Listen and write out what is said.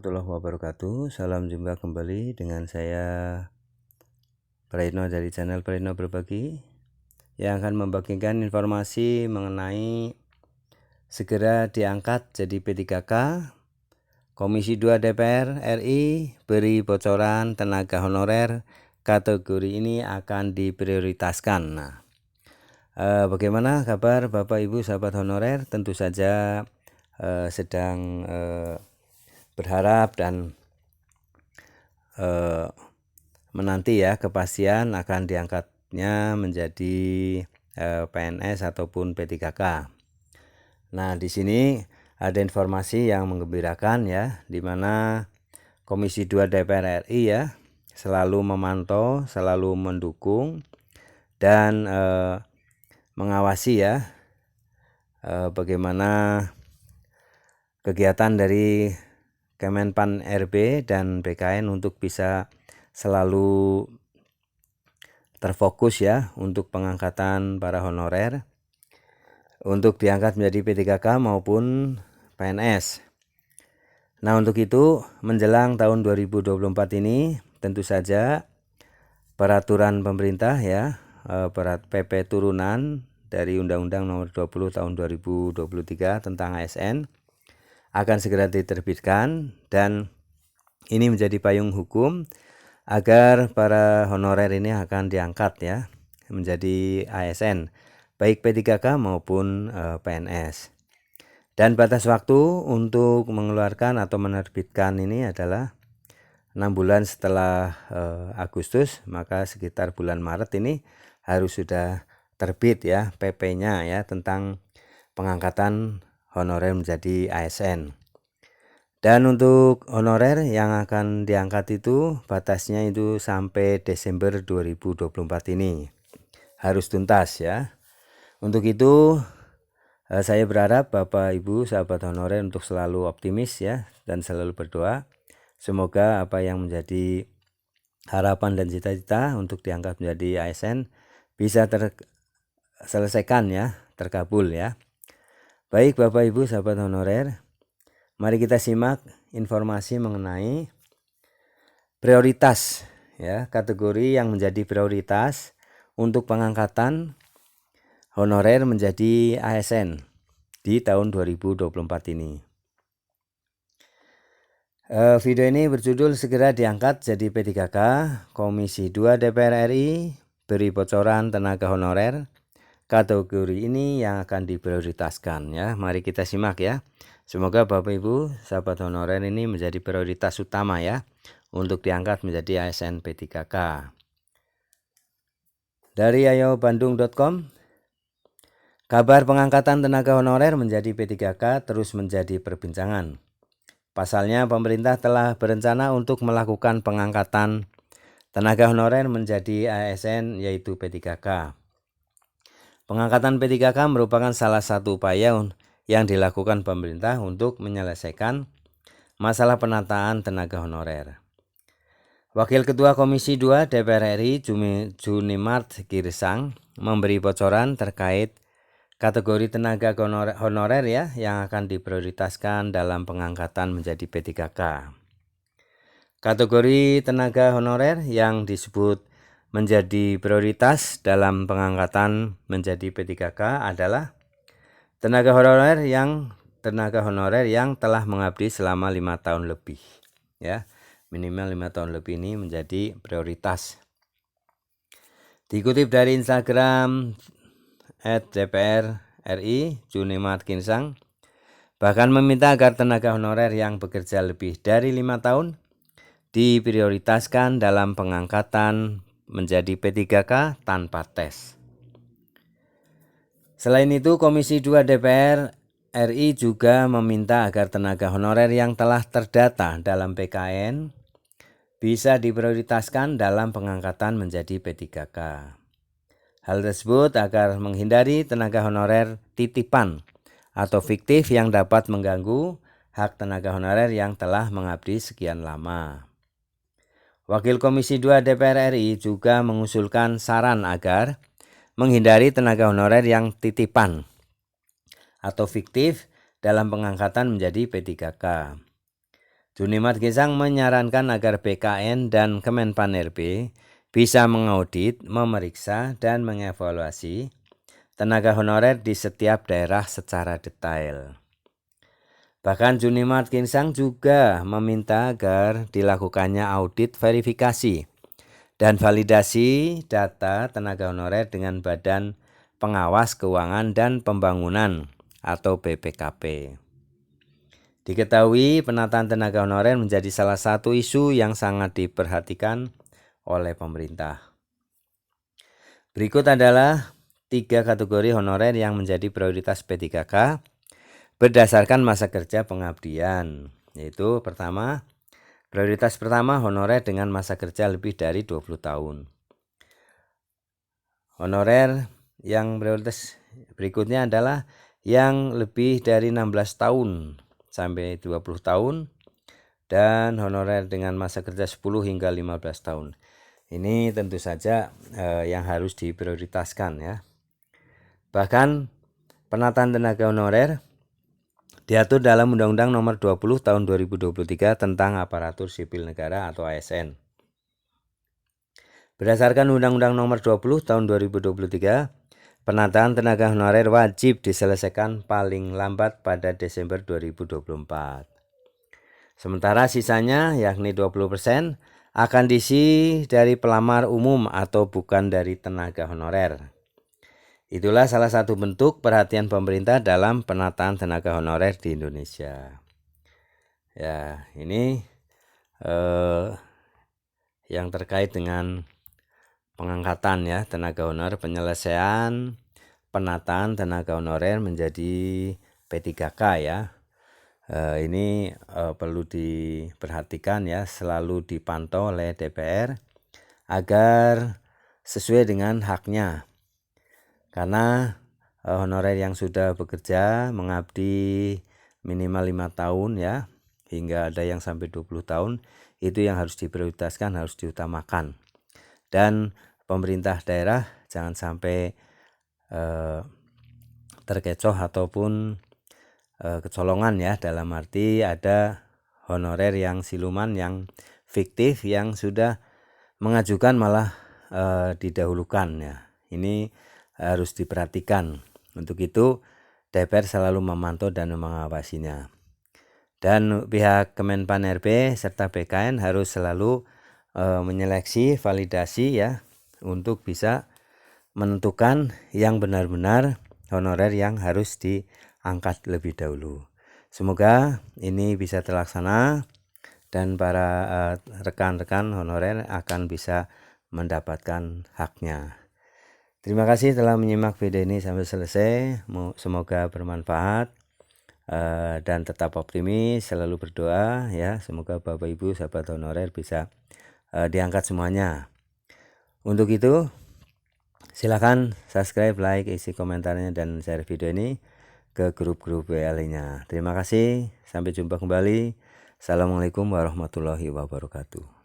warahmatullahi wabarakatuh. Salam jumpa kembali dengan saya Praitno dari channel Praitno Berbagi yang akan membagikan informasi mengenai segera diangkat jadi P3K. Komisi 2 DPR RI beri bocoran tenaga honorer kategori ini akan diprioritaskan. Nah, bagaimana kabar Bapak Ibu sahabat honorer? Tentu saja sedang berharap dan menanti ya kepastian akan diangkatnya menjadi PNS ataupun P3K. Nah, di sini ada informasi yang menggembirakan ya, di mana Komisi 2 DPR RI ya selalu memantau, selalu mendukung dan mengawasi ya bagaimana kegiatan dari Kemenpan RB dan BKN untuk bisa selalu terfokus ya untuk pengangkatan para honorer untuk diangkat menjadi P3K maupun PNS. Nah, untuk itu menjelang tahun 2024 ini tentu saja peraturan pemerintah ya, PP turunan dari Undang-Undang Nomor 20 Tahun 2023 tentang ASN akan segera diterbitkan, dan ini menjadi payung hukum agar para honorer ini akan diangkat ya menjadi ASN baik P3K maupun PNS. Dan batas waktu untuk mengeluarkan atau menerbitkan ini adalah 6 bulan setelah Agustus, maka sekitar bulan Maret ini harus sudah terbit ya PP-nya ya tentang pengangkatan honorer menjadi ASN. Dan untuk honorer yang akan diangkat itu batasnya itu sampai Desember 2024 ini harus tuntas ya. Untuk itu saya berharap Bapak Ibu sahabat honorer untuk selalu optimis ya dan selalu berdoa semoga apa yang menjadi harapan dan cita-cita untuk diangkat menjadi ASN bisa terselesaikan ya, terkabul ya. Baik Bapak Ibu sahabat honorer, mari kita simak informasi mengenai prioritas ya, kategori yang menjadi prioritas untuk pengangkatan honorer menjadi ASN di tahun 2024 ini. Video ini berjudul segera diangkat jadi P3K. Komisi 2 DPR RI beri bocoran tenaga honorer kategori ini yang akan diprioritaskan ya. Mari kita simak ya. Semoga Bapak Ibu sahabat honorer ini menjadi prioritas utama ya untuk diangkat menjadi ASN P3K. Dari ayobandung.com, kabar pengangkatan tenaga honorer menjadi P3K terus menjadi perbincangan. Pasalnya pemerintah telah berencana untuk melakukan pengangkatan tenaga honorer menjadi ASN yaitu P3K. Pengangkatan P3K merupakan salah satu upaya yang dilakukan pemerintah untuk menyelesaikan masalah penataan tenaga honorer. Wakil Ketua Komisi 2 DPR RI Junimart Girsang memberi bocoran terkait kategori tenaga honorer ya yang akan diprioritaskan dalam pengangkatan menjadi P3K. Kategori tenaga honorer yang disebut menjadi prioritas dalam pengangkatan menjadi P3K adalah tenaga honorer yang telah mengabdi selama 5 tahun lebih ya, minimal 5 tahun lebih ini menjadi prioritas. Dikutip dari Instagram @DPR-RI Junimart Girsang bahkan meminta agar tenaga honorer yang bekerja lebih dari 5 tahun diprioritaskan dalam pengangkatan menjadi P3K tanpa tes. Selain itu, Komisi 2 DPR RI juga meminta agar tenaga honorer yang telah terdata dalam PKN bisa diprioritaskan dalam pengangkatan menjadi P3K. Hal tersebut agar menghindari tenaga honorer titipan atau fiktif yang dapat mengganggu hak tenaga honorer yang telah mengabdi sekian lama. Wakil Komisi 2 DPR RI juga mengusulkan saran agar menghindari tenaga honorer yang titipan atau fiktif dalam pengangkatan menjadi P3K. Junimat Ginsang menyarankan agar BKN dan Kemenpan RB bisa mengaudit, memeriksa, dan mengevaluasi tenaga honorer di setiap daerah secara detail. Bahkan Junimat Ginsang juga meminta agar dilakukannya audit verifikasi dan validasi data tenaga honorer dengan Badan Pengawas Keuangan dan Pembangunan atau BPKP. Diketahui penataan tenaga honorer menjadi salah satu isu yang sangat diperhatikan oleh pemerintah. Berikut adalah 3 kategori honorer yang menjadi prioritas P3K berdasarkan masa kerja pengabdian. Yaitu pertama, prioritas pertama honorer dengan masa kerja lebih dari 20 tahun. Honorer yang prioritas berikutnya adalah yang lebih dari 16 tahun sampai 20 tahun dan honorer dengan masa kerja 10 hingga 15 tahun. Ini tentu saja yang harus diprioritaskan ya. Bahkan penataan tenaga honorer diatur dalam Undang-Undang Nomor 20 Tahun 2023 tentang Aparatur Sipil Negara atau ASN. Berdasarkan Undang-Undang Nomor 20 Tahun 2023, penataan tenaga honorer wajib diselesaikan paling lambat pada Desember 2024. Sementara sisanya yakni 20% akan diisi dari pelamar umum atau bukan dari tenaga honorer. Itulah salah satu bentuk perhatian pemerintah dalam penataan tenaga honorer di Indonesia. Ya, ini yang terkait dengan pengangkatan ya tenaga honorer, penyelesaian penataan tenaga honorer menjadi P3K ya. Ini perlu diperhatikan ya, selalu dipantau oleh DPR agar sesuai dengan haknya. Karena honorer yang sudah bekerja mengabdi minimal 5 tahun ya, hingga ada yang sampai 20 tahun, itu yang harus diprioritaskan, harus diutamakan. Dan pemerintah daerah jangan sampai terkecoh ataupun kecolongan ya, dalam arti ada honorer yang siluman, yang fiktif, yang sudah mengajukan malah didahulukan ya. Ini harus diperhatikan. Untuk itu DPR selalu memantau dan mengawasinya. Dan pihak Kemenpan RB serta BKN harus selalu menyeleksi, validasi ya, untuk bisa menentukan yang benar-benar honorer yang harus diangkat lebih dahulu. Semoga ini bisa terlaksana dan para rekan-rekan honorer akan bisa mendapatkan haknya. Terima kasih telah menyimak video ini sampai selesai. Semoga bermanfaat dan tetap optimis, selalu berdoa ya. Semoga Bapak Ibu sahabat honorer bisa diangkat semuanya. Untuk itu silakan subscribe, like, isi komentarnya, dan share video ini ke grup-grup WA lainnya. Terima kasih, sampai jumpa kembali. Assalamualaikum warahmatullahi wabarakatuh.